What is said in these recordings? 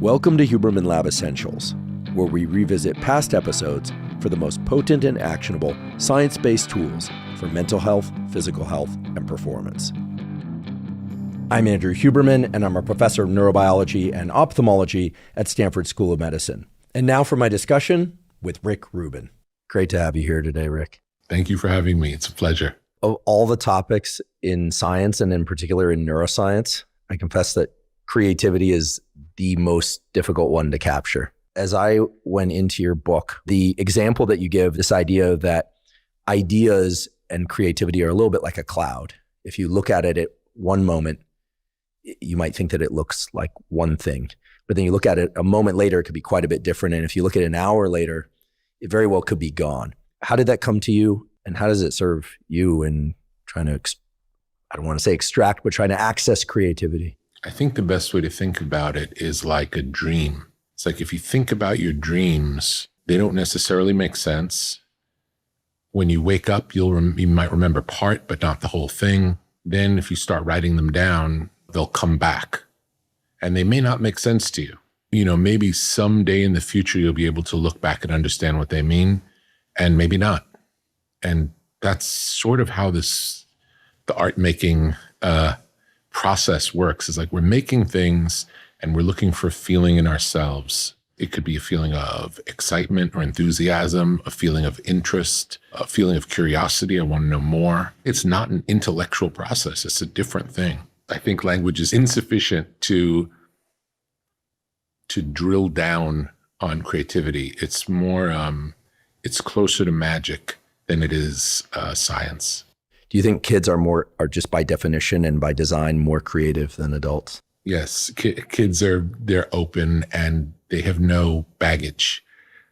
Welcome to Huberman Lab Essentials, where we revisit past episodes for the most potent and actionable science-based tools for mental health, physical health, and performance. I'm Andrew Huberman, and I'm a professor of neurobiology and ophthalmology at Stanford School of Medicine. And now for my discussion with Rick Rubin. Great to have you here today, Rick. Thank you for having me. It's a pleasure. Of all the topics in science, and in particular in neuroscience, I confess that creativity is the most difficult one to capture. As I went into your book, the example that you give, this idea that ideas and creativity are a little bit like a cloud. If you look at it at one moment, you might think that it looks like one thing. But then you look at it a moment later, it could be quite a bit different. And if you look at it an hour later, it very well could be gone. How did that come to you? And how does it serve you in trying to, I don't want to say extract, but trying to access creativity? I think the best way to think about it is like a dream. It's like if you think about your dreams, they don't necessarily make sense. When you wake up, you might remember part, but not the whole thing. Then if you start writing them down, they'll come back. And they may not make sense to you. You know, maybe someday in the future, you'll be able to look back and understand what they mean, and maybe not. And that's sort of how the art making process works. Is like we're making things and we're looking for a feeling in ourselves. It could be a feeling of excitement or enthusiasm, a feeling of interest, a feeling of curiosity. I want to know more. It's not an intellectual process. It's a different thing. I think language is insufficient to drill down on creativity. It's more, it's closer to magic than it is science. Do you think kids are just by definition and by design more creative than adults? Yes, kids they're open and they have no baggage.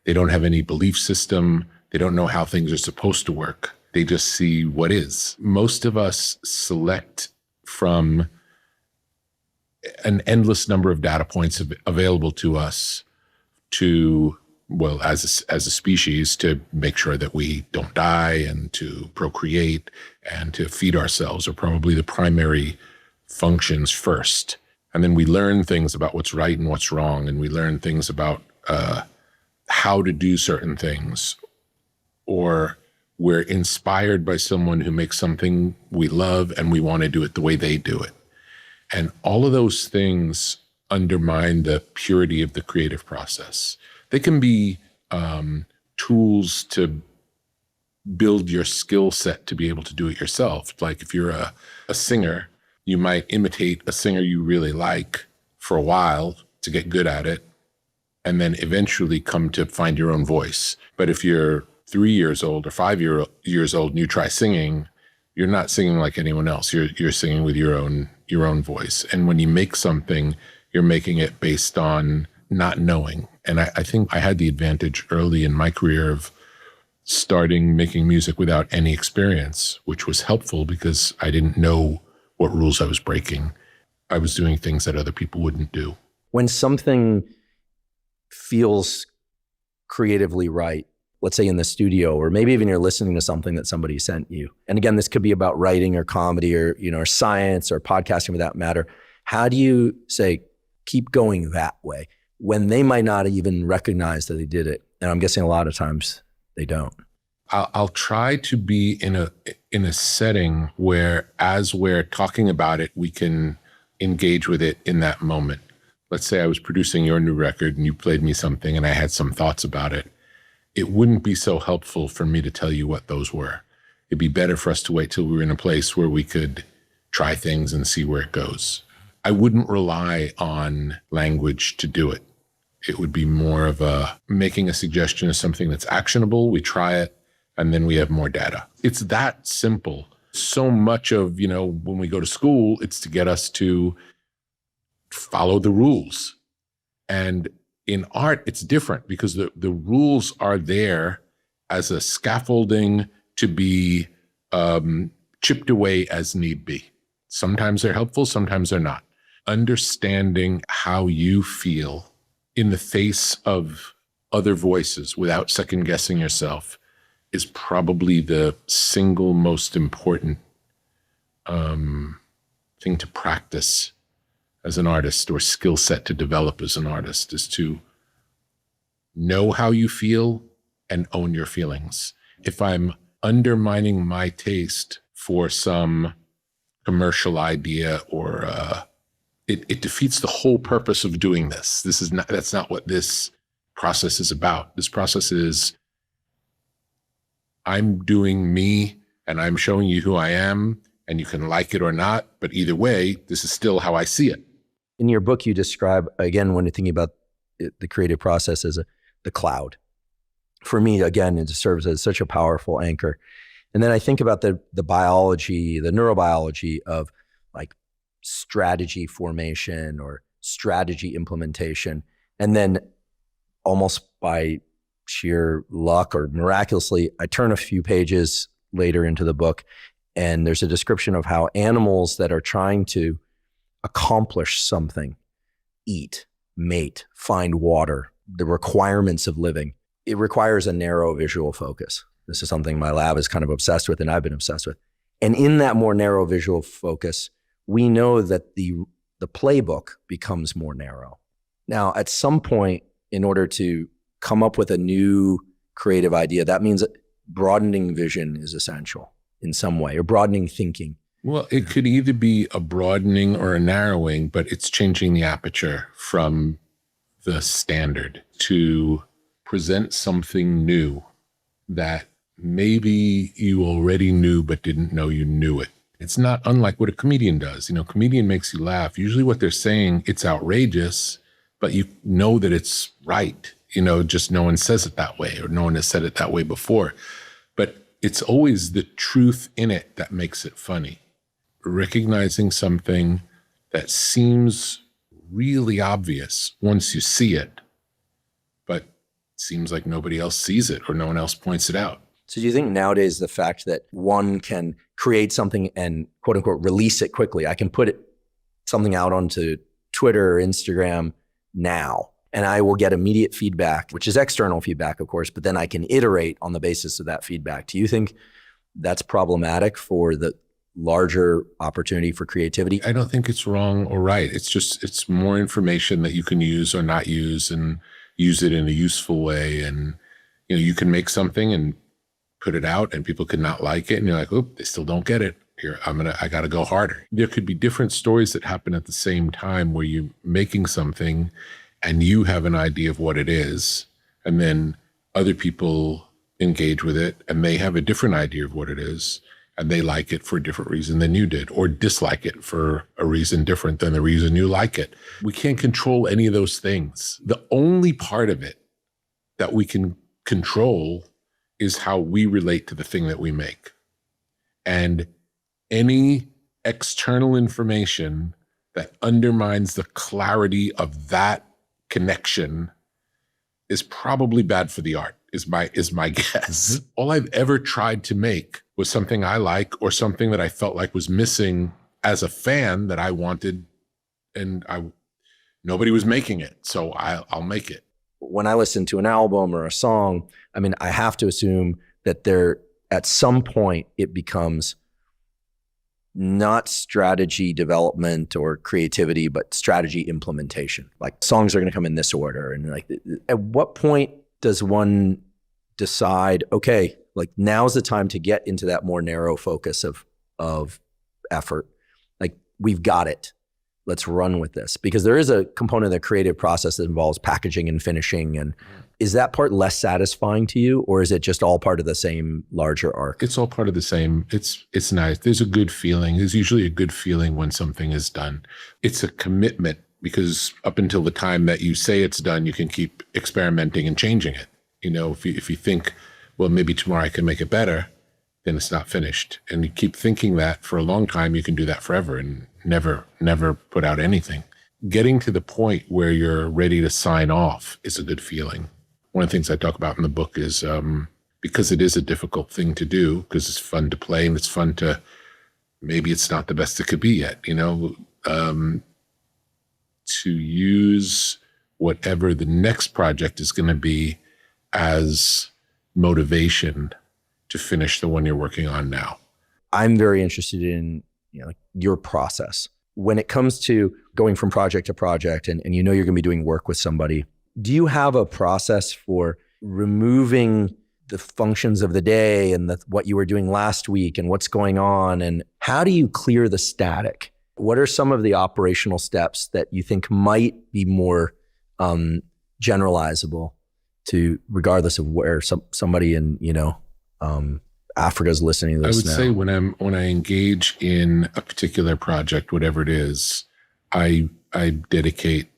They don't have any belief system. They don't know how things are supposed to work. They just see what is. Most of us select from an endless number of data points available to us to, well, as a species, to make sure that we don't die and to procreate and to feed ourselves are probably the primary functions first. And then we learn things about what's right and what's wrong. And we learn things about how to do certain things. Or we're inspired by someone who makes something we love and we want to do it the way they do it. And all of those things undermine the purity of the creative process. They can be tools to build your skill set to be able to do it yourself. Like if you're a singer, you might imitate a singer you really like for a while to get good at it, and then eventually come to find your own voice. But if you're 3 years old or 5 years old and you try singing, you're not singing like anyone else. You're singing with your own voice. And when you make something, you're making it based on not knowing. And I think I had the advantage early in my career of starting making music without any experience, which was helpful because I didn't know what rules I was breaking. I was doing things that other people wouldn't do. When something feels creatively right, let's say in the studio, or maybe even you're listening to something that somebody sent you. And again, this could be about writing or comedy or, or science or podcasting for that matter. How do you say, keep going that way when they might not even recognize that they did it? And I'm guessing a lot of times they don't. I'll try to be in a setting where, as we're talking about it, we can engage with it in that moment. Let's say I was producing your new record and you played me something and I had some thoughts about it. It wouldn't be so helpful for me to tell you what those were. It'd be better for us to wait till we were in a place where we could try things and see where it goes. I wouldn't rely on language to do it. It would be more of making a suggestion of something that's actionable. We try it, and then we have more data. It's that simple. So much of, when we go to school, it's to get us to follow the rules. And in art, it's different because the rules are there as a scaffolding to be chipped away as need be. Sometimes they're helpful, sometimes they're not. Understanding how you feel in the face of other voices without second guessing yourself is probably the single most important thing to practice as an artist, or skill set to develop as an artist, is to know how you feel and own your feelings. If I'm undermining my taste for some commercial idea, or it defeats the whole purpose of doing this. That's not what this process is about. This process is, I'm doing me and I'm showing you who I am, and you can like it or not, but either way, this is still how I see it. In your book, you describe, again, when you're thinking about the creative process, as the cloud. For me, again, it serves as such a powerful anchor. And then I think about the biology, the neurobiology of like strategy formation or strategy implementation. And then almost by sheer luck or miraculously, I turn a few pages later into the book, and there's a description of how animals that are trying to accomplish something, eat, mate, find water, the requirements of living, it requires a narrow visual focus. This is something my lab is kind of obsessed with, and I've been obsessed with. And in that more narrow visual focus, we know that the playbook becomes more narrow. Now, at some point, in order to come up with a new creative idea, that means broadening vision is essential in some way, or broadening thinking. Well, it could either be a broadening or a narrowing, but it's changing the aperture from the standard to present something new that maybe you already knew but didn't know you knew it. It's not unlike what a comedian does. You know, a comedian makes you laugh. Usually what they're saying, it's outrageous, but you know that it's right. You know, just no one says it that way, or no one has said it that way before. But it's always the truth in it that makes it funny. Recognizing something that seems really obvious once you see it, but seems like nobody else sees it or no one else points it out. So do you think nowadays the fact that one can create something and quote unquote release it quickly, I can put something out onto Twitter or Instagram now, and I will get immediate feedback, which is external feedback, of course, but then I can iterate on the basis of that feedback. Do you think that's problematic for the larger opportunity for creativity? I don't think it's wrong or right. It's more information that you can use or not use, and use it in a useful way. And, you know, you can make something and put it out and people could not like it. And you're like, oh, they still don't get it. Here, I got to go harder. There could be different stories that happen at the same time, where you're making something and you have an idea of what it is, and then other people engage with it and they have a different idea of what it is, and they like it for a different reason than you did, or dislike it for a reason different than the reason you like it. We can't control any of those things. The only part of it that we can control is how we relate to the thing that we make. And any external information that undermines the clarity of that connection is probably bad for the art, is my guess. Mm-hmm. All I've ever tried to make was something I like, or something that I felt like was missing as a fan that I wanted, and nobody was making it, so I'll make it. When I listen to an album or a song, I mean, I have to assume that at some point it becomes not strategy development or creativity, but strategy implementation. Like, songs are going to come in this order. And like, at what point does one decide, okay, like, now's the time to get into that more narrow focus of effort? Like, we've got it. Let's run with this. Because there is a component of the creative process that involves packaging and finishing. And is that part less satisfying to you, or is it just all part of the same larger arc? It's all part of the same. It's nice. There's a good feeling. There's usually a good feeling when something is done. It's a commitment, because up until the time that you say it's done, you can keep experimenting and changing it. You know, if you think, well, maybe tomorrow I can make it better, then it's not finished. And you keep thinking that for a long time, you can do that forever and never put out anything. Getting to the point where you're ready to sign off is a good feeling. One of the things I talk about in the book is, because it is a difficult thing to do, because it's fun to play and it's fun to, maybe it's not the best it could be yet, you know, to use whatever the next project is going to be as motivation to finish the one you're working on now. I'm very interested in, you know, like, your process. when it comes to going from project to project and you know you're going to be doing work with somebody, do you have a process for removing the functions of the day and what you were doing last week and what's going on? And how do you clear the static? What are some of the operational steps that you think might be more generalizable to, regardless of where somebody in, Africa's listening to this now? I would say when I engage in a particular project, whatever it is, I dedicate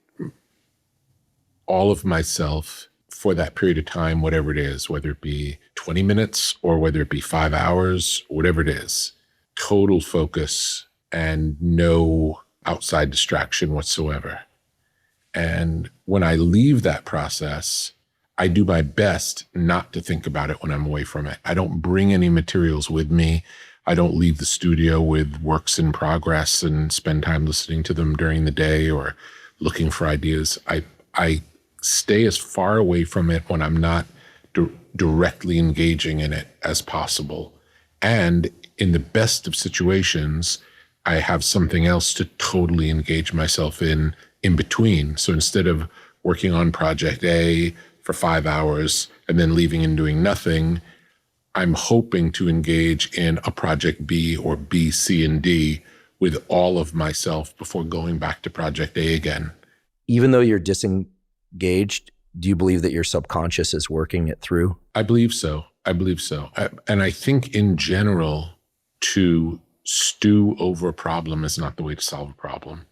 all of myself for that period of time, whatever it is, whether it be 20 minutes or whether it be 5 hours, whatever it is, total focus and no outside distraction whatsoever. And when I leave that process, I do my best not to think about it when I'm away from it. I don't bring any materials with me. I don't leave the studio with works in progress and spend time listening to them during the day or looking for ideas. I stay as far away from it when I'm not directly engaging in it as possible. And in the best of situations, I have something else to totally engage myself in between. So instead of working on project A for 5 hours and then leaving and doing nothing, I'm hoping to engage in a project B or B, C, and D with all of myself before going back to project A again. Even though you're disengaged, do you believe that your subconscious is working it through? I believe so. And I think in general, to stew over a problem is not the way to solve a problem.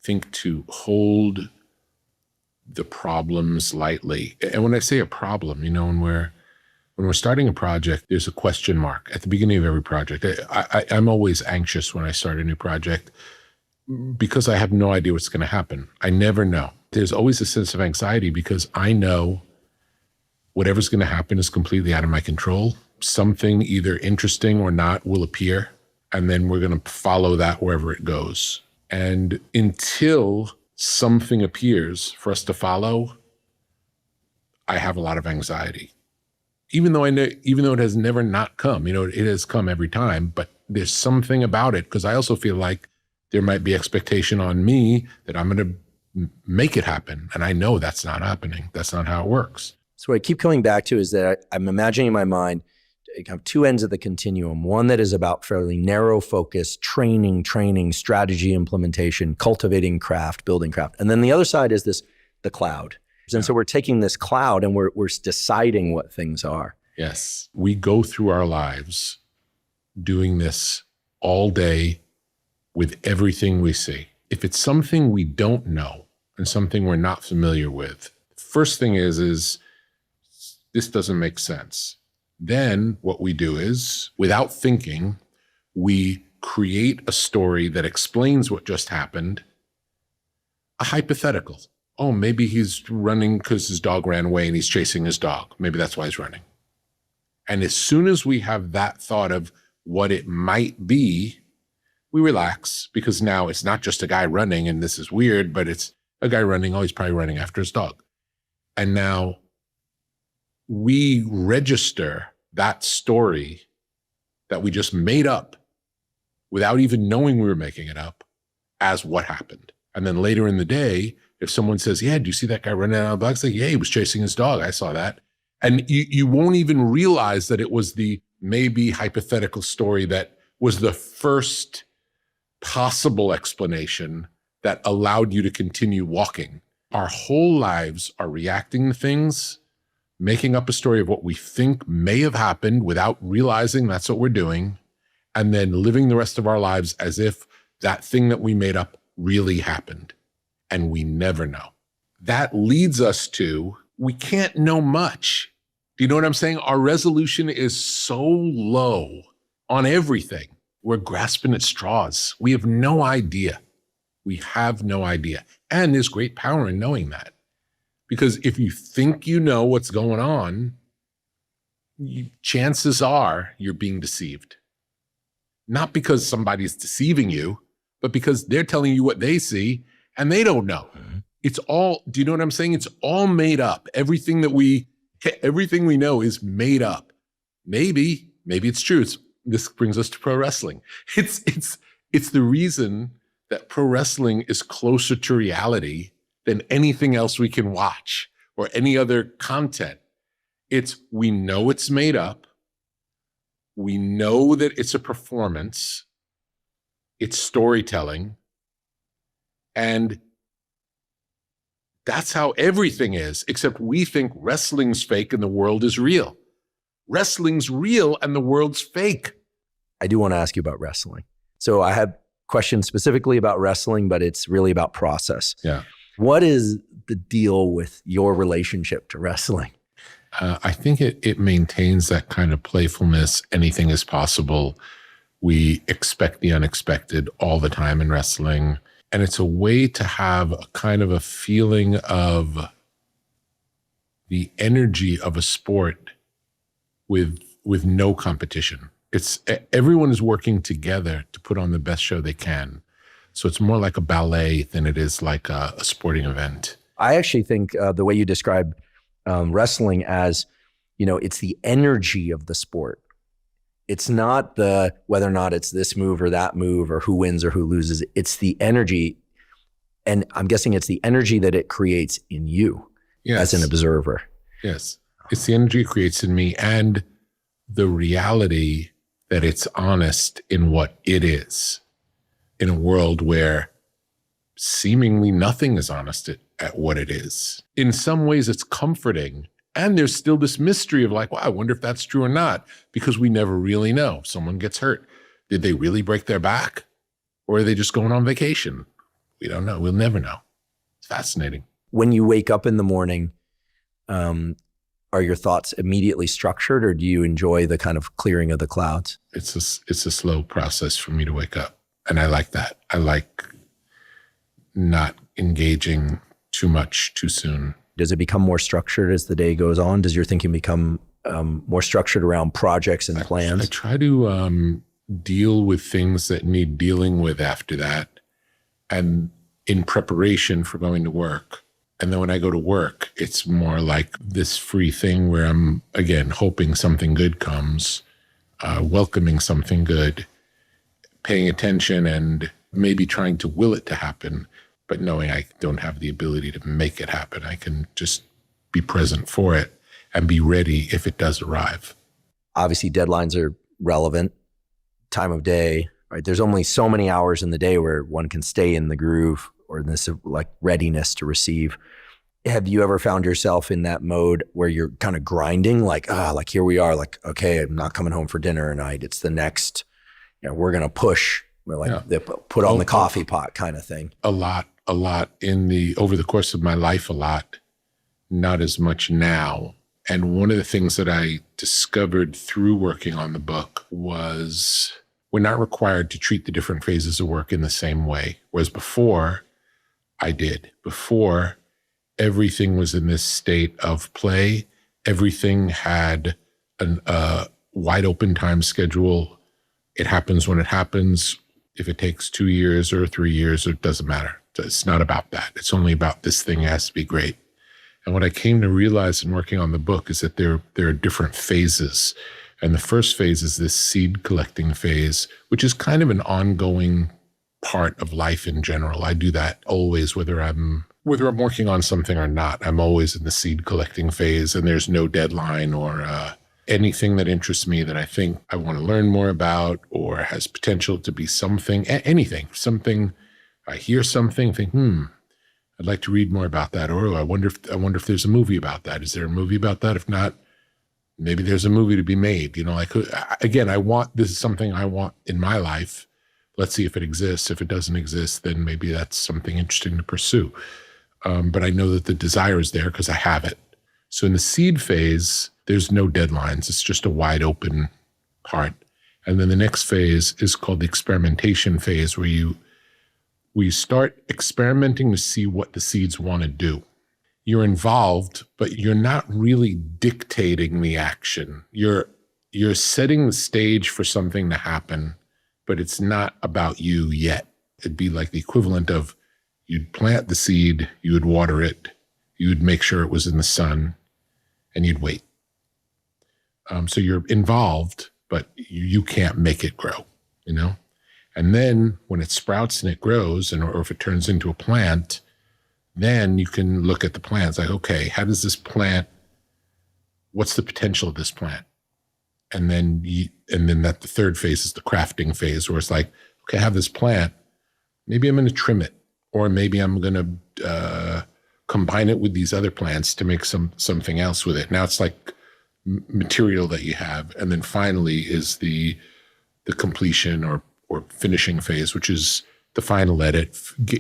I think to hold the problems lightly. And when I say a problem, when we're starting a project, there's a question mark at the beginning of every project. I'm always anxious when I start a new project because I have no idea what's going to happen. I never know. There's always a sense of anxiety because I know whatever's going to happen is completely out of my control. Something either interesting or not will appear, and then we're going to follow that wherever it goes. And until something appears for us to follow, I have a lot of anxiety. Even though it has never not come, it has come every time, but there's something about it because I also feel like there might be expectation on me that I'm going to make it happen. And I know that's not happening. That's not how it works. So what I keep coming back to is that I'm imagining in my mind kind of two ends of the continuum. One that is about fairly narrow focus, training, strategy, implementation, cultivating craft, building craft. And then the other side is the cloud. And so we're taking this cloud and we're deciding what things are. Yes. We go through our lives doing this all day with everything we see. If it's something we don't know and something we're not familiar with, first thing is this doesn't make sense. Then what we do is, without thinking, we create a story that explains what just happened, a hypothetical. Oh, maybe he's running because his dog ran away and he's chasing his dog. Maybe that's why he's running. And as soon as we have that thought of what it might be, we relax because now it's not just a guy running and this is weird, but it's a guy running. Oh, he's probably running after his dog. And now we register that story that we just made up without even knowing we were making it up as what happened. And then later in the day, if someone says, yeah, do you see that guy running out of the box? Like, yeah, he was chasing his dog. I saw that. And you won't even realize that it was the maybe hypothetical story that was the first possible explanation that allowed you to continue walking. Our whole lives are reacting to things, making up a story of what we think may have happened without realizing that's what we're doing, and then living the rest of our lives as if that thing that we made up really happened. And we never know. That leads us to, we can't know much. Do you know what I'm saying? Our resolution is so low on everything. We're grasping at straws. We have no idea. We have no idea. And there's great power in knowing that. Because if you think you know what's going on, chances are you're being deceived. Not because somebody's deceiving you, but because they're telling you what they see and they don't know. Mm-hmm. It's all, do you know what I'm saying? It's all made up. Everything we know is made up. Maybe it's true. This brings us to pro wrestling. It's the reason that pro wrestling is closer to reality than anything else we can watch or any other content. We know it's made up. We know that it's a performance. It's storytelling. And that's how everything is, except we think wrestling's fake and the world is real. Wrestling's real and the world's fake. I do want to ask you about wrestling. So I have questions specifically about wrestling, but it's really about process. Yeah. What is the deal with your relationship to wrestling? I think it maintains that kind of playfulness. Anything is possible. We expect the unexpected all the time in wrestling. And it's a way to have a kind of a feeling of the energy of a sport with no competition. Everyone is working together to put on the best show they can. So it's more like a ballet than it is like a sporting event. I actually think the way you describe wrestling as, it's the energy of the sport. It's not whether or not it's this move or that move or who wins or who loses. It's the energy. And I'm guessing it's the energy that it creates in you as an observer. Yes. It's the energy it creates in me and the reality that it's honest in what it is in a world where seemingly nothing is honest at what it is. In some ways, it's comforting. And there's still this mystery of like, well, I wonder if that's true or not, because we never really know. Someone gets hurt. Did they really break their back? Or are they just going on vacation? We don't know. We'll never know. It's fascinating. When you wake up in the morning, are your thoughts immediately structured, or do you enjoy the kind of clearing of the clouds? It's a slow process for me to wake up. And I like that. I like not engaging too much too soon. Does it become more structured as the day goes on? Does your thinking become more structured around projects and plans? I try to deal with things that need dealing with after that and in preparation for going to work. And then when I go to work, it's more like this free thing where I'm, again, hoping something good comes, welcoming something good, paying attention and maybe trying to will it to happen, but knowing I don't have the ability to make it happen. I can just be present for it and be ready if it does arrive. Obviously, deadlines are relevant. Time of day, right? There's only so many hours in the day where one can stay in the groove or in this like readiness to receive. Have you ever found yourself in that mode where you're kind of grinding, like here we are, like, okay, I'm not coming home for dinner tonight. It's the next, we're going to push. We're like, put on the coffee pot kind of thing. A lot over the course of my life, a lot, not as much now. And one of the things that I discovered through working on the book was we're not required to treat the different phases of work in the same way. Whereas before, I did. Before, everything was in this state of play. Everything had a wide open time schedule. It happens when it happens. If it takes 2 years or 3 years, it doesn't matter. It's not about that. It's only about this thing has to be great. And what I came to realize in working on the book is that there are different phases. And the first phase is this seed collecting phase, which is kind of an ongoing part of life in general. I do that always, whether I'm working on something or not. I'm always in the seed collecting phase, and there's no deadline or anything that interests me that I think I want to learn more about or has potential to be something, something. I hear something, think, I'd like to read more about that. Or I wonder if there's a movie about that. Is there a movie about that? If not, maybe there's a movie to be made. This is something I want in my life. Let's see if it exists. If it doesn't exist, then maybe that's something interesting to pursue. But I know that the desire is there because I have it. So in the seed phase, there's no deadlines. It's just a wide open part. And then the next phase is called the experimentation phase, where we start experimenting to see what the seeds want to do. You're involved, but you're not really dictating the action. You're setting the stage for something to happen, but it's not about you yet. It'd be like the equivalent of you'd plant the seed, you would water it, you would make sure it was in the sun, and you'd wait. So you're involved, but you can't make it grow, And then when it sprouts and it grows, or if it turns into a plant, then you can look at the plant. It's like, okay, how does this plant, what's the potential of this plant? And then that the third phase is the crafting phase, where it's like, okay, I have this plant. Maybe I'm going to trim it, or maybe I'm going to combine it with these other plants to make something else with it. Now it's like material that you have. And then finally is the completion or finishing phase, which is the final edit,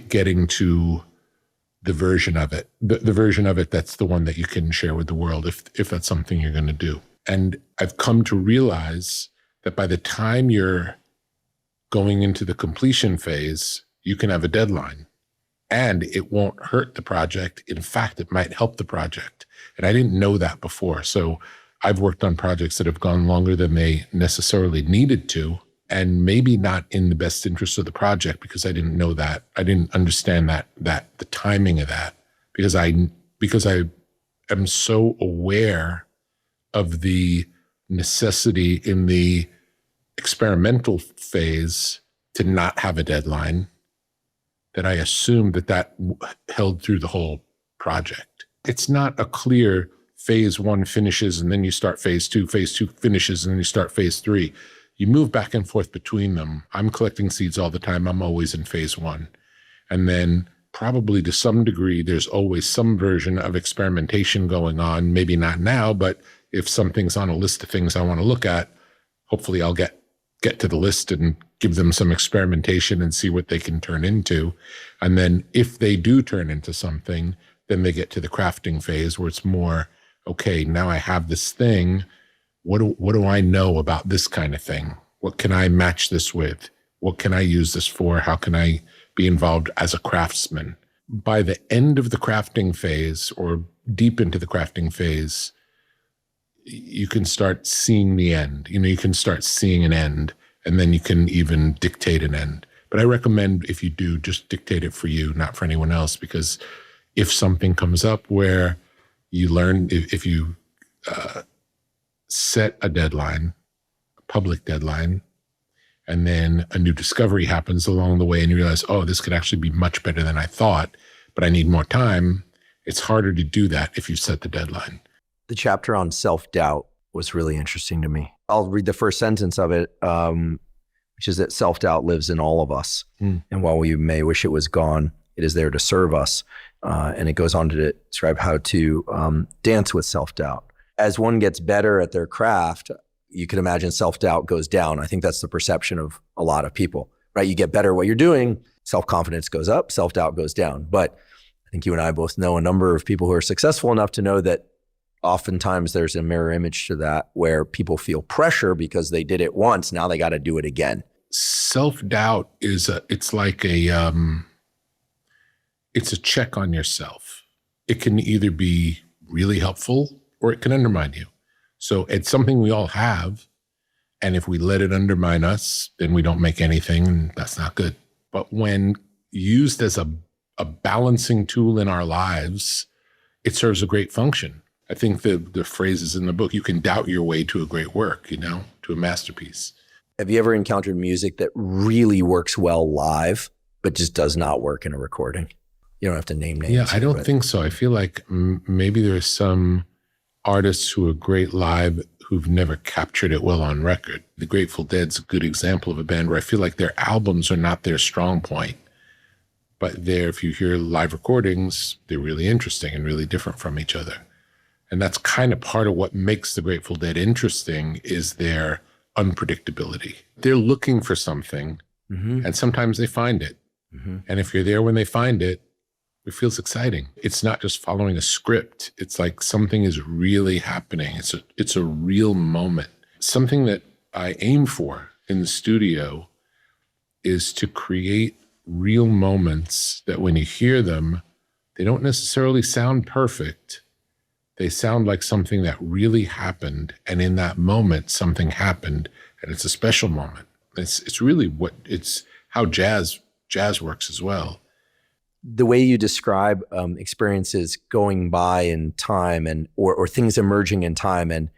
getting to the version of it, the version of it that's the one that you can share with the world if that's something you're going to do. And I've come to realize that by the time you're going into the completion phase, you can have a deadline and it won't hurt the project. In fact, it might help the project. And I didn't know that before. So I've worked on projects that have gone longer than they necessarily needed to, and maybe not in the best interest of the project, because I didn't know that. I didn't understand that the timing of that, because I am so aware of the necessity in the experimental phase to not have a deadline, that I assumed that held through the whole project. It's not a clear phase one finishes and then you start phase two finishes and then you start phase three. You move back and forth between them. I'm collecting seeds all the time. I'm always in phase one. And then probably to some degree, there's always some version of experimentation going on. Maybe not now, but if something's on a list of things I want to look at, hopefully I'll get to the list and give them some experimentation and see what they can turn into. And then if they do turn into something, then they get to the crafting phase where it's more, okay, now I have this thing. What do I know about this kind of thing? What can I match this with? What can I use this for? How can I be involved as a craftsman? By the end of the crafting phase, or deep into the crafting phase, you can start seeing the end. You can start seeing an end, and then you can even dictate an end. But I recommend, if you do, just dictate it for you, not for anyone else, because if something comes up where you learn, if you set a deadline, a public deadline, and then a new discovery happens along the way and you realize, oh, this could actually be much better than I thought, but I need more time, it's harder to do that if you set the deadline. The chapter on self-doubt was really interesting to me. I'll read the first sentence of it, which is that self-doubt lives in all of us. And while we may wish it was gone, it is there to serve us. And it goes on to describe how to dance with self-doubt. As one gets better at their craft, you can imagine self-doubt goes down. I think that's the perception of a lot of people, right? You get better at what you're doing, self-confidence goes up, self-doubt goes down. But I think you and I both know a number of people who are successful enough to know that oftentimes there's a mirror image to that, where people feel pressure because they did it once, now they got to do it again. Self-doubt it's a check on yourself. It can either be really helpful or it can undermine you. So it's something we all have. And if we let it undermine us, then we don't make anything, and that's not good. But when used as a balancing tool in our lives, it serves a great function. I think the phrase is in the book, you can doubt your way to a great work, to a masterpiece. Have you ever encountered music that really works well live, but just does not work in a recording? You don't have to name names. Yeah, I don't think so. I feel like maybe there's some artists who are great live who've never captured it well on record. The Grateful Dead's a good example of a band where I feel like their albums are not their strong point. But if you hear live recordings, they're really interesting and really different from each other. And that's kind of part of what makes the Grateful Dead interesting, is their unpredictability. They're looking for something, and sometimes they find it. And if you're there when they find it, it feels exciting. It's not just following a script. It's like something is really happening. It's a real moment. Something that I aim for in the studio is to create real moments that when you hear them, they don't necessarily sound perfect. They sound like something that really happened. And in that moment, something happened, and it's a special moment. It's really it's how jazz works as well. The way you describe experiences going by in time, or things emerging in time, and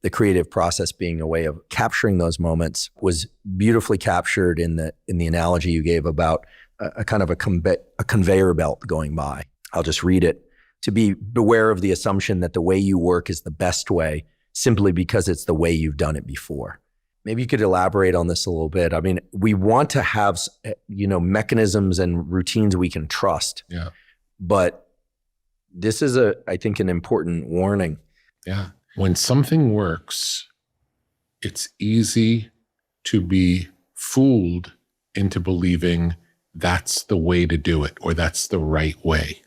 the creative process being a way of capturing those moments was beautifully captured in the analogy you gave about a kind of a conveyor belt going by. I'll just read it. To be beware of the assumption that the way you work is the best way simply because it's the way you've done it before. Maybe you could elaborate on this a little bit. I mean, we want to have, mechanisms and routines we can trust. Yeah. But this is I think an important warning. Yeah. When something works, it's easy to be fooled into believing that's the way to do it or that's the right way.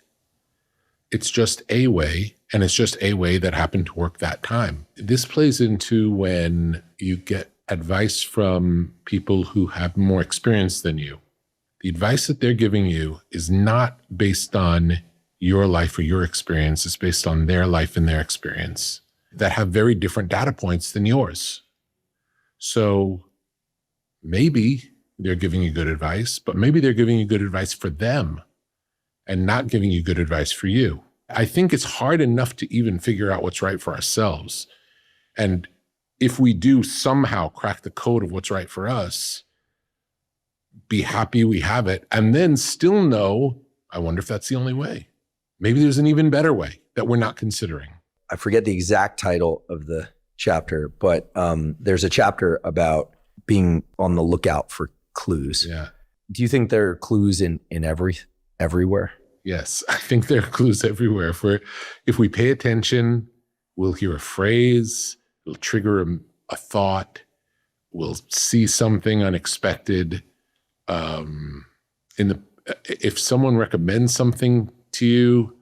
It's just a way, and it's just a way that happened to work that time. This plays into when you get advice from people who have more experience than you. The advice that they're giving you is not based on your life or your experience. It's based on their life and their experience that have very different data points than yours. So maybe they're giving you good advice, but maybe they're giving you good advice for them and not giving you good advice for you. I think it's hard enough to even figure out what's right for ourselves. And if we do somehow crack the code of what's right for us, be happy we have it, and then still know, I wonder if that's the only way. Maybe there's an even better way that we're not considering. I forget the exact title of the chapter, but there's a chapter about being on the lookout for clues. Yeah. Do you think there are clues in everywhere? Yes, I think there are clues everywhere. If we pay attention, we'll hear a phrase, it'll trigger a thought, we'll see something unexpected. If someone recommends something to you,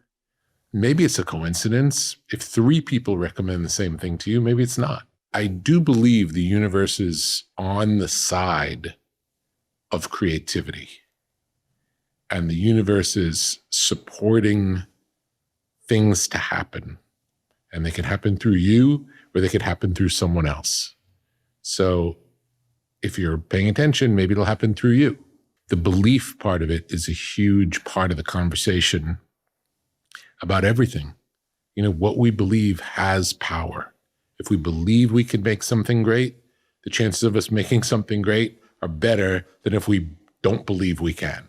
maybe it's a coincidence. If 3 people recommend the same thing to you, maybe it's not. I do believe the universe is on the side of creativity. And the universe is supporting things to happen. And they can happen through you, or they could happen through someone else. So if you're paying attention, maybe it'll happen through you. The belief part of it is a huge part of the conversation about everything. What we believe has power. If we believe we can make something great, the chances of us making something great are better than if we don't believe we can.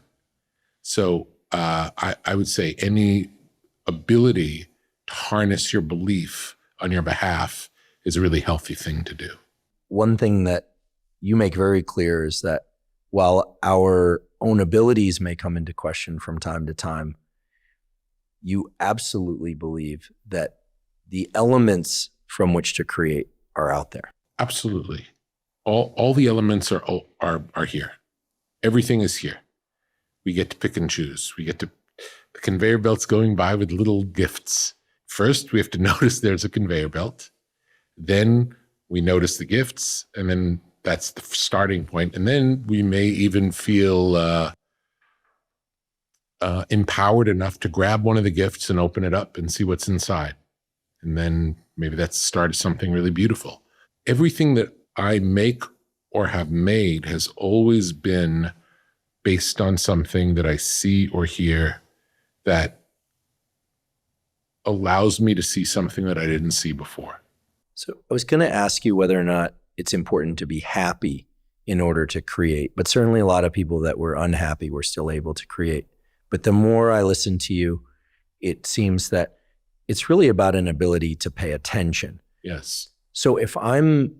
So I would say any ability to harness your belief on your behalf is a really healthy thing to do. One thing that you make very clear is that while our own abilities may come into question from time to time, you absolutely believe that the elements from which to create are out there. Absolutely. All the elements are here. Everything is here. We get to pick and choose. The conveyor belt's going by with little gifts. First, we have to notice there's a conveyor belt. Then we notice the gifts, and then that's the starting point. And then we may even feel empowered enough to grab one of the gifts and open it up and see what's inside. And then maybe that's the start of something really beautiful. Everything that I make or have made has always been based on something that I see or hear that allows me to see something that I didn't see before. So I was going to ask you whether or not it's important to be happy in order to create, but certainly a lot of people that were unhappy were still able to create. But the more I listen to you, it seems that it's really about an ability to pay attention. Yes. So if I'm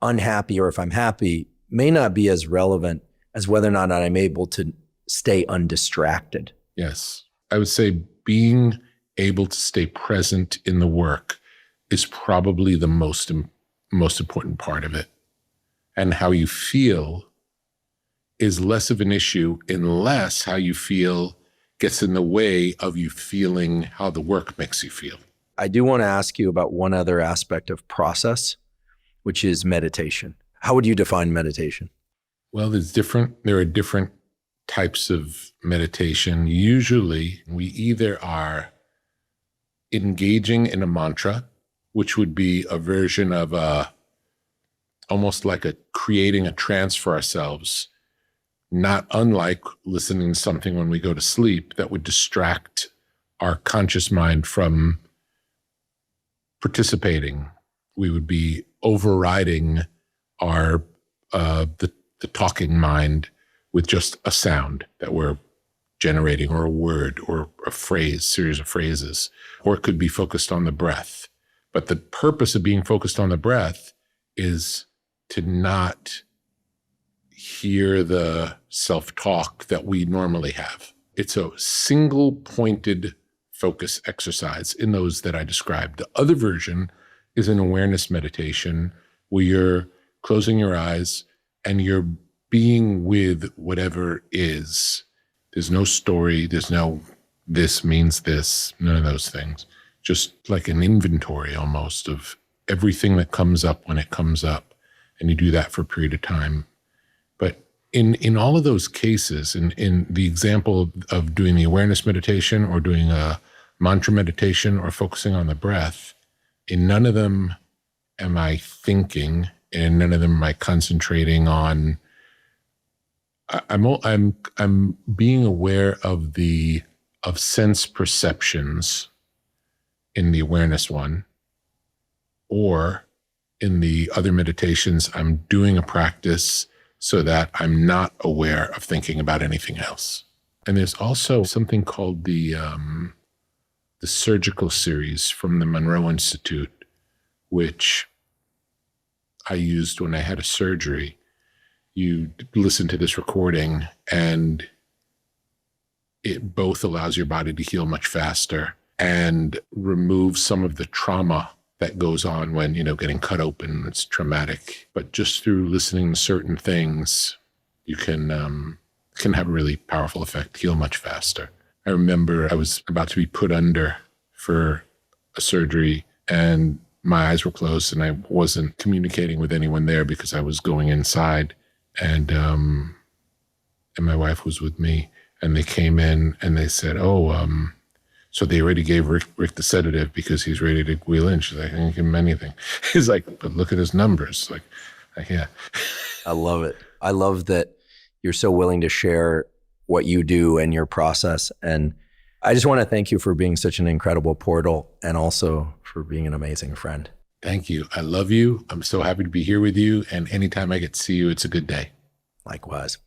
unhappy or if I'm happy may not be as relevant as whether or not I'm able to stay undistracted. Yes. I would say being able to stay present in the work is probably the most important part of it. And how you feel is less of an issue unless how you feel gets in the way of you feeling how the work makes you feel. I do want to ask you about one other aspect of process, which is meditation. How would you define meditation? Well, there are different types of meditation. Usually we either are engaging in a mantra, which would be a version of almost like creating a trance for ourselves, not unlike listening to something when we go to sleep that would distract our conscious mind from participating we would be overriding our the talking mind with just a sound that we're generating, or a word, or a phrase, series of phrases, or it could be focused on the breath. But the purpose of being focused on the breath is to not hear the self-talk that we normally have. It's a single pointed focus exercise in those that I described. The other version is an awareness meditation where you're closing your eyes and you're being with whatever is. There's no story. There's no this means this, none of those things. Just like an inventory almost of everything that comes up when it comes up. And you do that for a period of time. But in all of those cases, in the example of doing the awareness meditation or doing a mantra meditation or focusing on the breath, in none of them am I thinking, and none of them am I concentrating on. I'm being aware of sense perceptions in the awareness one, or in the other meditations, I'm doing a practice so that I'm not aware of thinking about anything else. And there's also something called the surgical series from the Monroe Institute, which I used when I had a surgery. You listen to this recording and it both allows your body to heal much faster and remove some of the trauma that goes on when, getting cut open. It's traumatic. But just through listening to certain things, you can have a really powerful effect, heal much faster. I remember I was about to be put under for a surgery and my eyes were closed and I wasn't communicating with anyone there because I was going inside. And my wife was with me, and they came in and they said, so they already gave Rick the sedative because he's ready to wheel in. She's like, I didn't give him anything. He's like, but look at his numbers. Like yeah. I love it. I love that you're so willing to share what you do and your process. And I just want to thank you for being such an incredible portal and also for being an amazing friend. Thank you. I love you. I'm so happy to be here with you. And anytime I get to see you, it's a good day. Likewise.